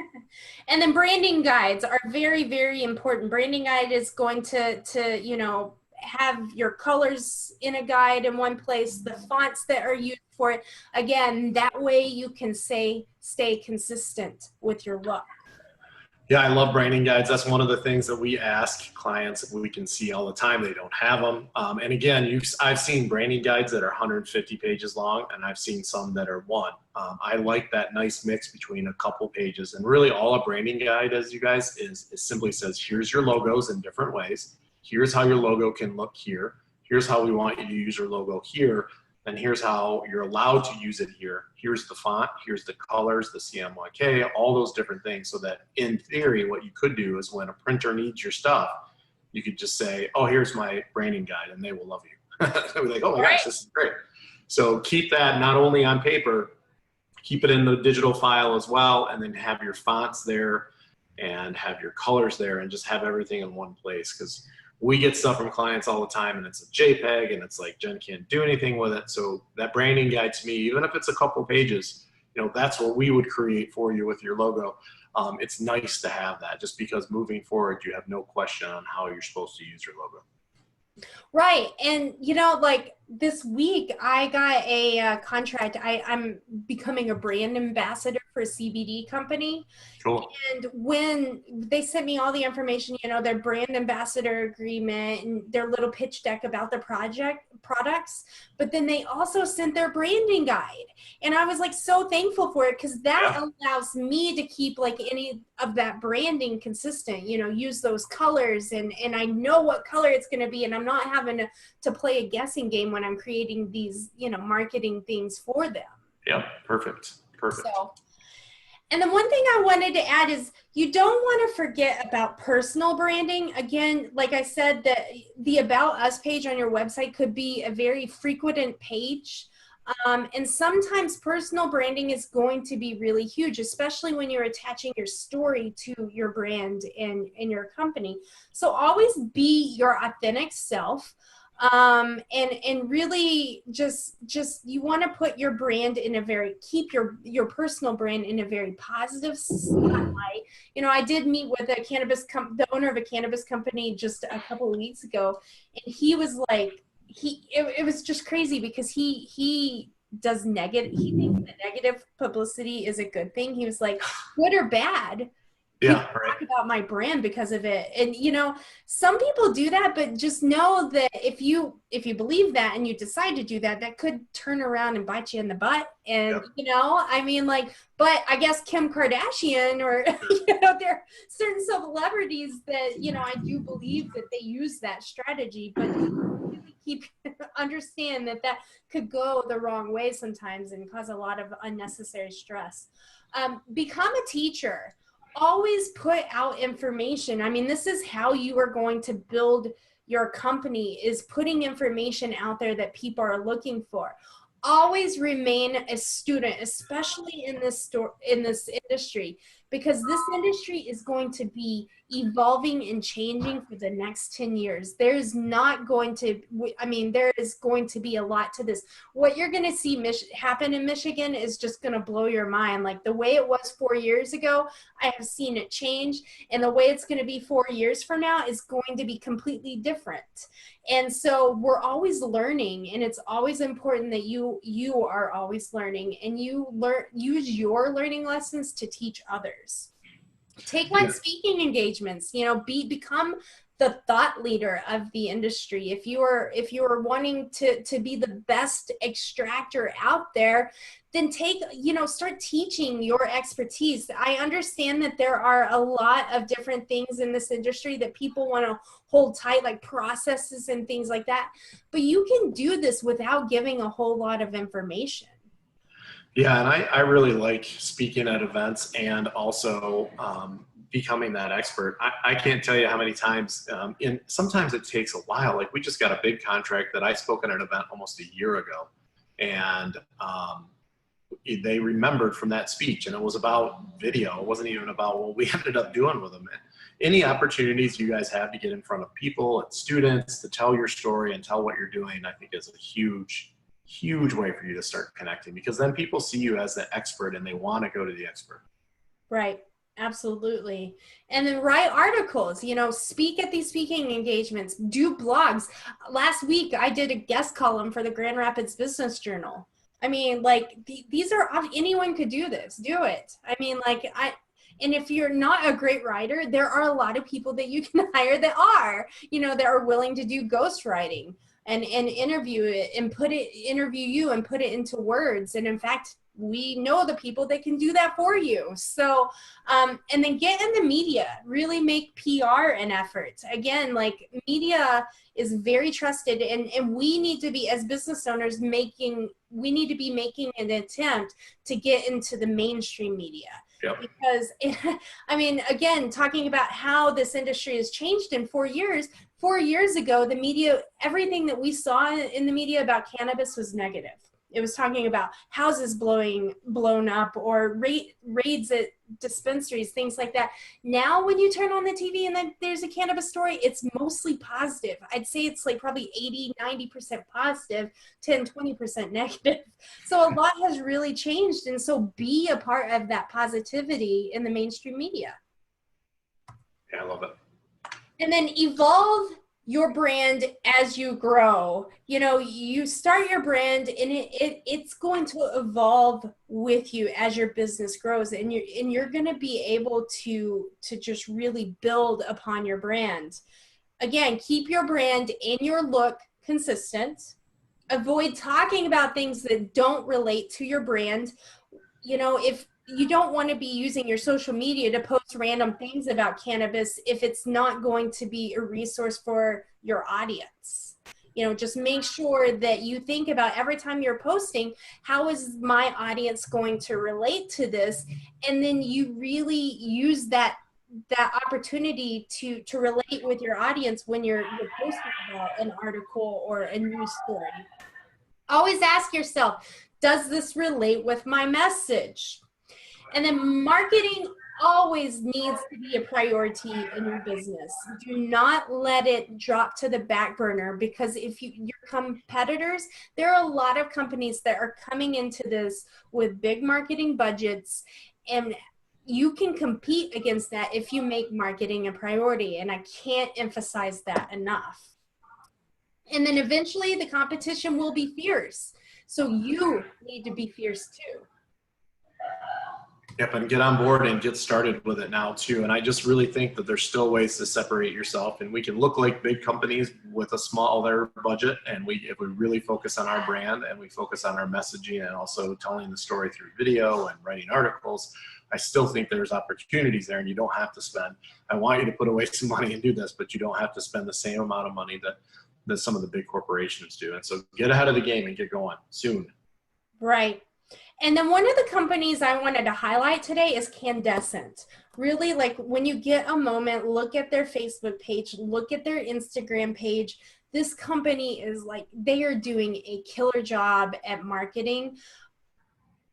And then branding guides are very, very important. Branding guide is going to, you know, have your colors in a guide in one place, the fonts that are used for it. Again, that way you can stay consistent with your look. Yeah, I love branding guides. That's one of the things that we ask clients if we can see all the time. They don't have them. And again, I've seen branding guides that are 150 pages long, and I've seen some that are one. I like that nice mix between a couple pages. And really all a branding guide is, you guys, is simply says, here's your logos in different ways. Here's how your logo can look here. Here's how we want you to use your logo here. And here's how you're allowed to use it here. Here's the font, here's the colors, the CMYK, all those different things, so that in theory, what you could do is when a printer needs your stuff, you could just say, oh, here's my branding guide, and they will love you. They'll be like, oh my gosh, this is great. So keep that not only on paper, keep it in the digital file as well, and then have your fonts there and have your colors there, and just have everything in one place. Because we get stuff from clients all the time, and it's a JPEG, and it's like, Jen can't do anything with it. So that branding guide, to me, even if it's a couple pages, you know, that's what we would create for you with your logo. It's nice to have that, just because moving forward, you have no question on how you're supposed to use your logo. Right. And, you know, like this week I got a contract. I'm becoming a brand ambassador for a CBD company. Cool. And when they sent me all the information, you know, their brand ambassador agreement and their little pitch deck about the products, but then they also sent their branding guide. And I was like so thankful for it, because that allows me to keep like any of that branding consistent, you know, use those colors, and I know what color it's going to be, and I'm not having to play a guessing game when I'm creating these, you know, marketing things for them. Yep. Perfect. Perfect. So, and then one thing I wanted to add is you don't want to forget about personal branding. Again, like I said, the About Us page on your website could be a very frequent page. And sometimes personal branding is going to be really huge, especially when you're attaching your story to your brand and your company. So always be your authentic self. And really just you want to put your brand in a very, keep your personal brand in a very positive spotlight. You know, I did meet with a the owner of a cannabis company just a couple of weeks ago, and he was like, it was just crazy, because he does negative, he thinks that negative publicity is a good thing. He was like, good or bad, people talk about my brand because of it. And you know, some people do that, but just know that if you believe that and you decide to do that, that could turn around and bite you in the butt. And you know, I mean, like, but I guess Kim Kardashian, or you know, there are certain celebrities that, you know, I do believe that they use that strategy, but really understand that could go the wrong way sometimes and cause a lot of unnecessary stress. Become a teacher. Always put out information. I mean, this is how you are going to build your company, is putting information out there that people are looking for. Always remain a student, especially in this industry, because this industry is going to be evolving and changing for the next 10 years. There's not going to, I mean, there is going to be a lot to this. What you're going to see happen in Michigan is just going to blow your mind. Like the way it was 4 years ago, I have seen it change. And the way it's going to be 4 years from now is going to be completely different. And so we're always learning, and it's always important that you are always learning, and use your learning lessons to teach others. Take on speaking engagements, you know, become the thought leader of the industry. If you are wanting to be the best extractor out there, then start teaching your expertise. I understand that there are a lot of different things in this industry that people want to hold tight, like processes and things like that, but you can do this without giving a whole lot of information. Yeah, and I really like speaking at events and also becoming that expert. I can't tell you how many times, sometimes it takes a while. Like we just got a big contract that I spoke at an event almost a year ago, and they remembered from that speech, and it was about video. It wasn't even about what we ended up doing with them. And any opportunities you guys have to get in front of people and students to tell your story and tell what you're doing, I think is a huge way for you to start connecting, because then people see you as the expert and they want to go to the expert. Right. Absolutely. And then write articles, you know, speak at these speaking engagements, do blogs. Last week, I did a guest column for the Grand Rapids Business Journal. I mean, like these are, anyone could do this, do it. I mean, like and if you're not a great writer, there are a lot of people that you can hire that are, you know, that are willing to do ghostwriting and interview it and interview you and put it into words. And in fact, we know the people that can do that for you. So, and then get in the media, really make PR an effort. Again, like media is very trusted, and we need to be, as business owners, we need to be making an attempt to get into the mainstream media. Yep. Because, I mean, again, talking about how this industry has changed in 4 years, 4 years ago, the media, everything that we saw in the media about cannabis was negative. It was talking about houses blown up, or raids at dispensaries, things like that. Now, when you turn on the TV and then there's a cannabis story, it's mostly positive. I'd say it's like probably 80-90% positive, 10-20% negative. So a lot has really changed. And so be a part of that positivity in the mainstream media. Yeah, I love it. And then evolve your brand as you grow. You know, you start your brand and it's going to evolve with you as your business grows, and you're going to be able to just really build upon your brand. Again, keep your brand and your look consistent. Avoid talking about things that don't relate to your brand. You know, if you don't want to be using your social media to post random things about cannabis if it's not going to be a resource for your audience. You know, just make sure that you think about every time you're posting, how is my audience going to relate to this? And then you really use that opportunity to relate with your audience when you're posting about an article or a news story. Always ask yourself, does this relate with my message? And then marketing always needs to be a priority in your business. Do not let it drop to the back burner, because if your competitors, there are a lot of companies that are coming into this with big marketing budgets, and you can compete against that if you make marketing a priority. And I can't emphasize that enough. And then eventually the competition will be fierce. So you need to be fierce too. Yep, and get on board and get started with it now too. And I just really think that there's still ways to separate yourself, and we can look like big companies with a smaller budget. And if we really focus on our brand and we focus on our messaging and also telling the story through video and writing articles, I still think there's opportunities there, and you don't have to spend. I want you to put away some money and do this, but you don't have to spend the same amount of money that some of the big corporations do. And so get ahead of the game and get going soon. Right. And then one of the companies I wanted to highlight today is Cannabis. Really, like, when you get a moment, look at their Facebook page, look at their Instagram page. This company is like, they are doing a killer job at marketing.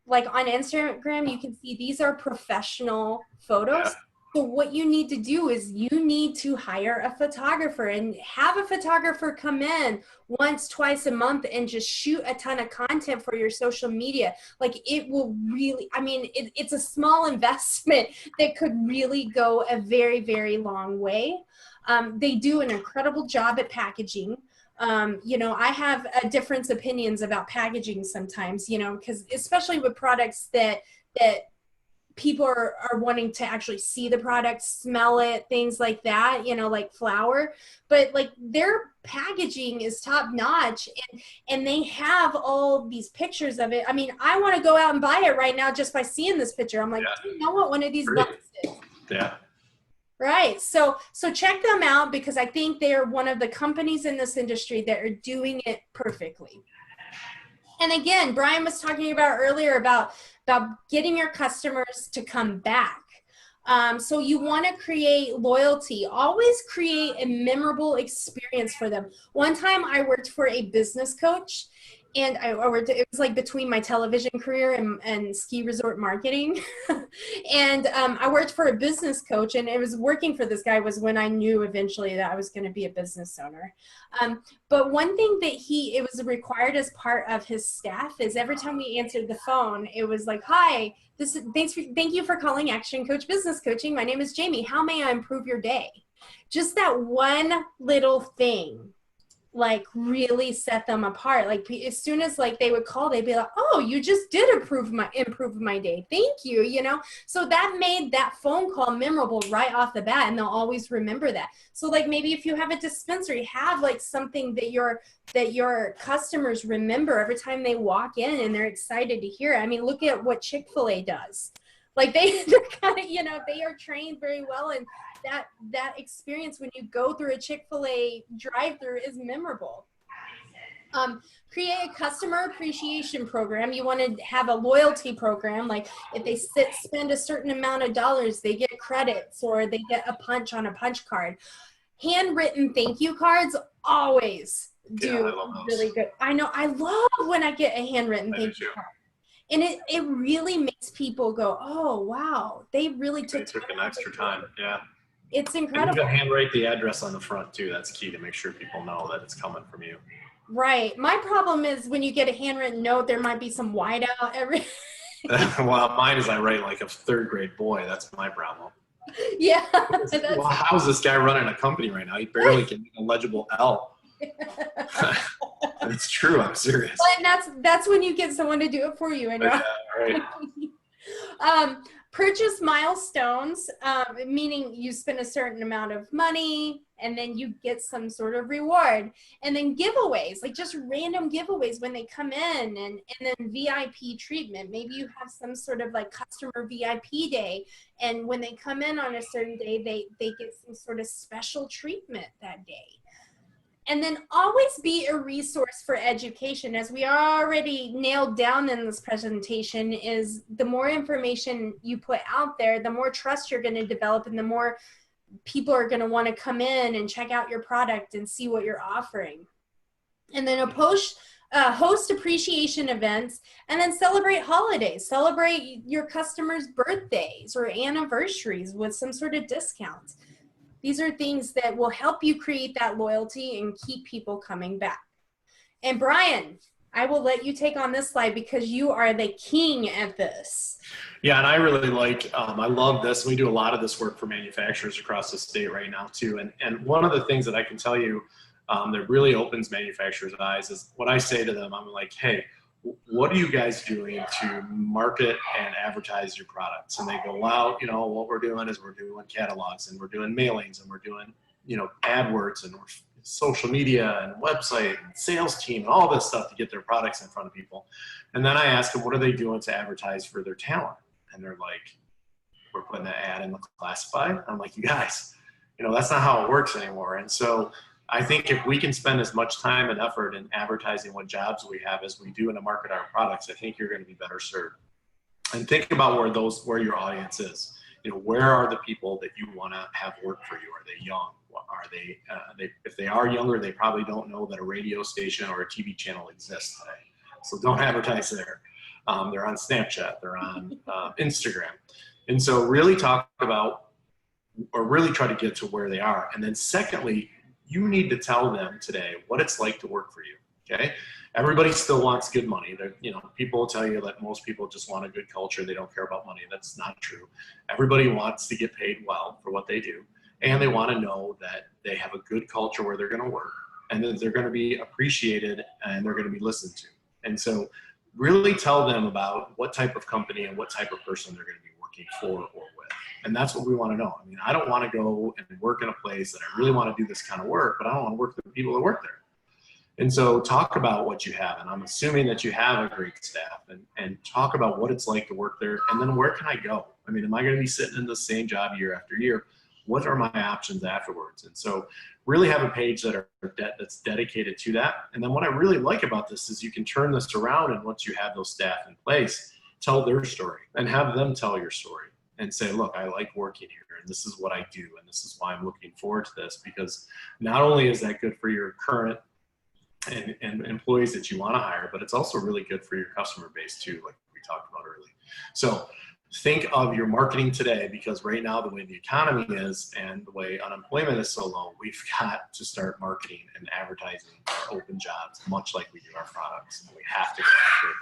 Like on Instagram, you can see these are professional photos. Yeah. So what you need to do is you need to hire a photographer and have a photographer come in once, twice a month and just shoot a ton of content for your social media. Like, it will really, I mean, it's a small investment that could really go a very, very long way. They do an incredible job at packaging. You know, I have different opinions about packaging sometimes, you know, because especially with products that people are wanting to actually see the product, smell it, things like that, you know, like flour. But like, their packaging is top notch, and they have all these pictures of it. I mean, I want to go out and buy it right now just by seeing this picture. I'm like, do you know what one of these bucks is? Yeah. Right. So check them out, because I think they are one of the companies in this industry that are doing it perfectly. And again, Brian was talking about earlier about getting your customers to come back. So you want to create loyalty. Always create a memorable experience for them. One time I worked for a business coach, and I worked, it was like between my television career and ski resort marketing. And I worked for a business coach, and it was working for this guy was when I knew eventually that I was going to be a business owner. But one thing that it was required as part of his staff is every time we answered the phone, it was like, hi, thank you for calling Action Coach Business Coaching. My name is Jamie. How may I improve your day? Just that one little thing, like, really set them apart. Like, as soon as like they would call, they'd be like, oh, you just did improve my day, thank you, you know. So that made that phone call memorable right off the bat, and they'll always remember that. So like, maybe if you have a dispensary, have like something that your customers remember every time they walk in and they're excited to hear it. I mean, look at what Chick-fil-A does. Like, they're kind of, you know, they are trained very well, and that experience when you go through a Chick-fil-A drive-through is memorable. Create a customer appreciation program. You want to have a loyalty program. Like, if they spend a certain amount of dollars, they get credits or they get a punch on a punch card. Handwritten thank you cards always do really good. I know, I love when I get a handwritten thank you card. And it really makes people go, oh, wow, they really took an extra time. Yeah. It's incredible. And you can handwrite the address on the front too. That's key to make sure people know that it's coming from you. Right. My problem is when you get a handwritten note, there might be some whiteout every. Well, mine is I write like a third grade boy. That's my problem. Yeah. Well, how's this guy running a company right now? He barely can make a legible L. It's true. I'm serious. And that's when you get someone to do it for you. And Yeah, right. purchase milestones, meaning you spend a certain amount of money and then you get some sort of reward. And then giveaways, like just random giveaways when they come in, and then VIP treatment. Maybe you have some sort of like customer VIP day, and when they come in on a certain day, they get some sort of special treatment that day. And then always be a resource for education. As we already nailed down in this presentation, is the more information you put out there, the more trust you're going to develop, and the more people are going to want to come in and check out your product and see what you're offering. And then host appreciation events, and then celebrate holidays. Celebrate your customers' birthdays or anniversaries with some sort of discount. These are things that will help you create that loyalty and keep people coming back. And Brian, I will let you take on this slide because you are the king at this. Yeah, and I really I love this. We do a lot of this work for manufacturers across the state right now too. And one of the things that I can tell you that really opens manufacturers' eyes is what I say to them. I'm like, hey, what are you guys doing to market and advertise your products? And they go, well, what we're doing is we're doing catalogs, and we're doing mailings, and we're doing, AdWords, and social media and website and sales team and all this stuff to get their products in front of people. And then I ask them, what are they doing to advertise for their talent? And they're like, we're putting an ad in the classified. I'm like, you guys, that's not how it works anymore. And so I think if we can spend as much time and effort in advertising what jobs we have as we do in to market our products, I think you're going to be better served. And think about where your audience is. Where are the people that you want to have work for you? Are they young? Are they if they are younger, they probably don't know that a radio station or a TV channel exists today. So don't advertise there. They're on Snapchat. They're on Instagram. And so really talk about, or really try to get to where they are. And then secondly, you need to tell them today what it's like to work for you, okay? Everybody still wants good money. People will tell you that most people just want a good culture. They don't care about money. That's not true. Everybody wants to get paid well for what they do, and they want to know that they have a good culture where they're going to work, and that they're going to be appreciated, and they're going to be listened to. And so really tell them about what type of company and what type of person they're going to be working for or with. And that's what we want to know. I mean, I don't want to go and work in a place that I really want to do this kind of work, but I don't want to work with the people that work there. And so talk about what you have. And I'm assuming that you have a great staff, and talk about what it's like to work there. And then where can I go? I mean, am I going to be sitting in the same job year after year? What are my options afterwards? And so really have a page that's dedicated to that. And then what I really like about this is you can turn this around, and once you have those staff in place, tell their story and have them tell your story. And say, look, I like working here, and this is what I do, and this is why I'm looking forward to this, because not only is that good for your current and employees that you want to hire, but it's also really good for your customer base too, like we talked about earlier. So think of your marketing today, because right now, the way the economy is and the way unemployment is so low, we've got to start marketing and advertising our open jobs, much like we do our products. And we have to go after it,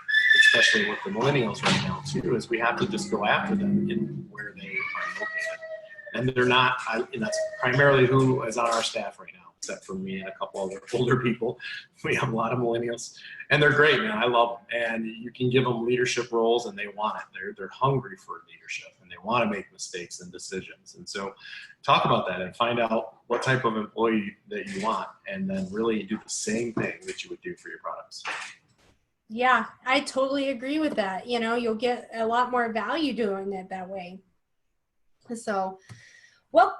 especially with the millennials right now too, is we have to just go after them in where they are located. And they're not, and that's primarily who is on our staff right now, except for me and a couple other older people. We have a lot of millennials, and they're great, man. I love them. And you can give them leadership roles, and they want it. They're hungry for leadership, and they want to make mistakes and decisions. And so talk about that and find out what type of employee that you want, and then really do the same thing that you would do for your products. Yeah, I totally agree with that. You'll get a lot more value doing it that way. So, well,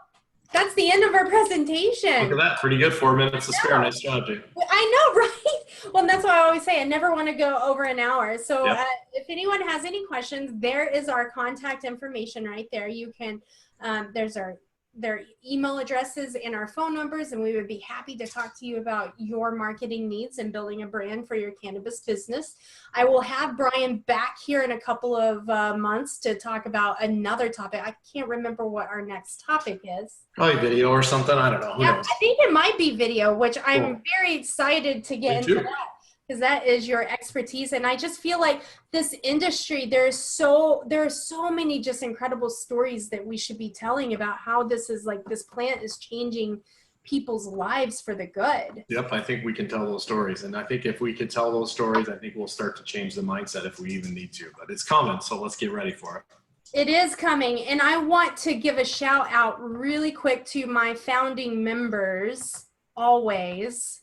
that's the end of our presentation. Look at that. Pretty good. 4 minutes to spare. Nice job, Jay. I know, right? Well, that's why I always say I never want to go over an hour. So if anyone has any questions, there is our contact information right there. You can, there's their email addresses and our phone numbers, and we would be happy to talk to you about your marketing needs and building a brand for your cannabis business. I will have Brian back here in a couple of months to talk about another topic. I can't remember what our next topic is. Probably video or something. I don't know. Who knows? I think it might be video, which I'm very excited to get into that. because that is your expertise. And I just feel like this industry, there are so many just incredible stories that we should be telling about how this is like, this plant is changing people's lives for the good. Yep, I think we can tell those stories. And I think if we can tell those stories, I think we'll start to change the mindset if we even need to. But it's coming, so let's get ready for it. It is coming. And I want to give a shout out really quick to my founding members, always.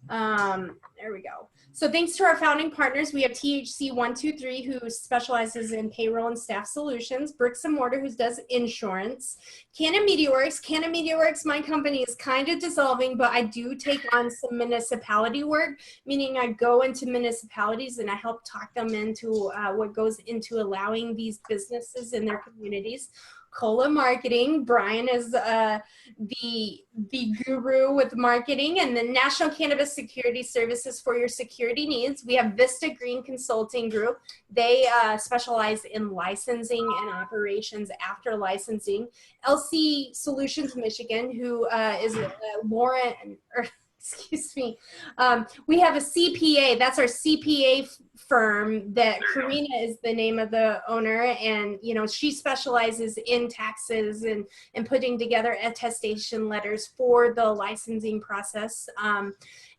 There we go. So thanks to our founding partners, we have THC 123, who specializes in payroll and staff solutions, Bricks and Mortar, who does insurance, Cannabis, my company is kind of dissolving, but I do take on some municipality work, meaning I go into municipalities and I help talk them into what goes into allowing these businesses in their communities. Cola Marketing, Brian is the guru with marketing, and the National Cannabis Security Services for your security needs. We have Vista Green Consulting Group. They specialize in licensing and operations after licensing. LC Solutions Michigan, who is Lauren, or excuse me. We have a CPA, that's our CPA firm that Karina is the name of the owner. And, you know, she specializes in taxes and putting together attestation letters for the licensing process.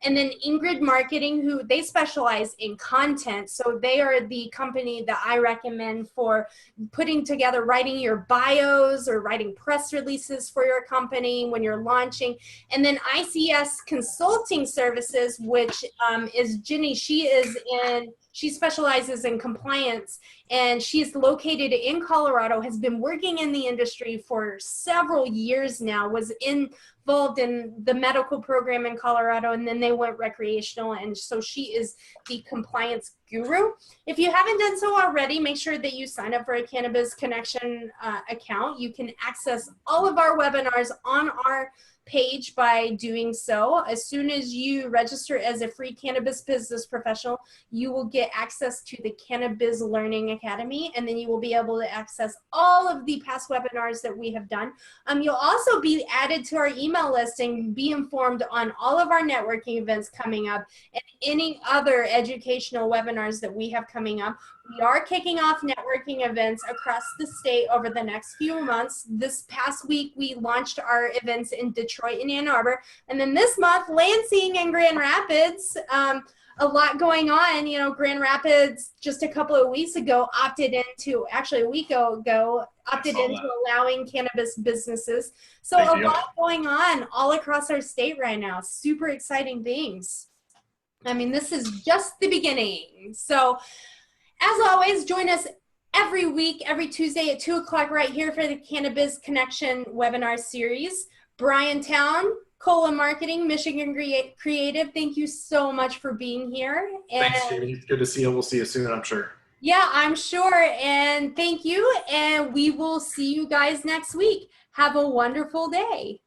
And then Ingrid Marketing, who they specialize in content. So they are the company that I recommend for putting together, writing your bios or writing press releases for your company when you're launching. And then ICS Consulting Services, which is Ginny. She specializes in compliance, and she's located in Colorado, has been working in the industry for several years now, was involved in the medical program in Colorado, and then they went recreational, and so she is the compliance guru. If you haven't done so already, make sure that you sign up for a Cannabis Connection account. You can access all of our webinars on our page by doing so. As soon as you register as a free cannabis business professional, you will get access to the Cannabis Learning Academy, and then you will be able to access all of the past webinars that we have done. You'll also be added to our email list and be informed on all of our networking events coming up and any other educational webinars that we have coming up. We are kicking off networking events across the state over the next few months. This past week, we launched our events in Detroit and Ann Arbor. And then this month, Lansing and Grand Rapids. A lot going on. You know, Grand Rapids just a couple of weeks ago opted into, actually a week ago, opted into allowing cannabis businesses. So a lot going on all across our state right now. Super exciting things. I mean, this is just the beginning. So as always, join us every week, every Tuesday at 2 o'clock right here for the Cannabis Connection webinar series. Brian Town, Cola Marketing, Michigan Creative, thank you so much for being here. And thanks, Jamie. It's good to see you. We'll see you soon, I'm sure. Yeah, I'm sure. And thank you. And we will see you guys next week. Have a wonderful day.